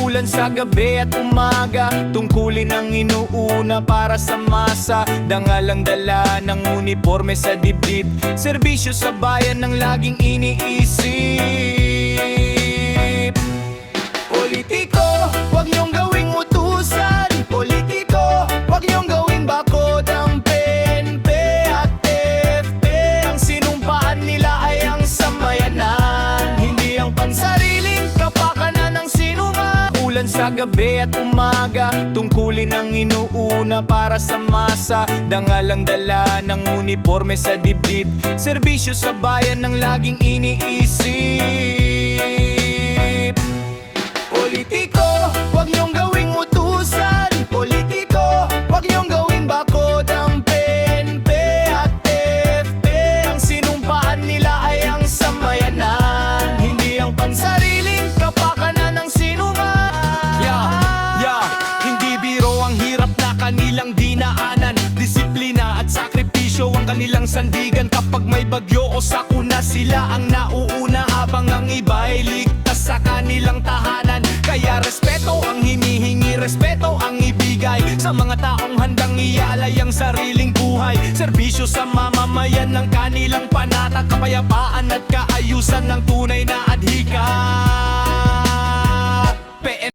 Ulan sa gabi at umaga, tungkulin ang inuuna para sa masa. Dangalang dala ng uniforme sa dibdib, serbisyo sa bayan ng laging iniisip. Politiko, huwag niyong gawing utusan. Politiko, huwag niyong gawing bakod ang PNP at FP. Ang sinumpaan nila ay ang sambayanan, hindi ang pansariling kapakanan ng sinuman. Ulan sa gabi at umaga, tungkulin ang inuuna para sa masa. Dangalang dala ng uniforme sa dibdib, serbisyo sa bayan ng laging iniisip. Politiko, huwag niyong gawing utusan. Politiko, huwag niyong gawing bakod ang PNP at FP. Ang sinumpaan nila ay ang sambayanan, hindi ang pansariling kapakanan ng sinuman. Hindi biro ang hirap na kanilang dinaanan. Disiplina at sakripisyo ang kanilang sandigan. Kapag may bagyo o sakuna, sila ang nauuna, habang ang iba ay ligtas sa kanilang tahanan. Kaya respeto ang hinihingi, respeto ang ibigay sa mga taong handang ialay ang sariling buhay. Serbisyo sa mamamayan ng kanilang panatag, kapayapaan at kaayusan ng tunay na adhika.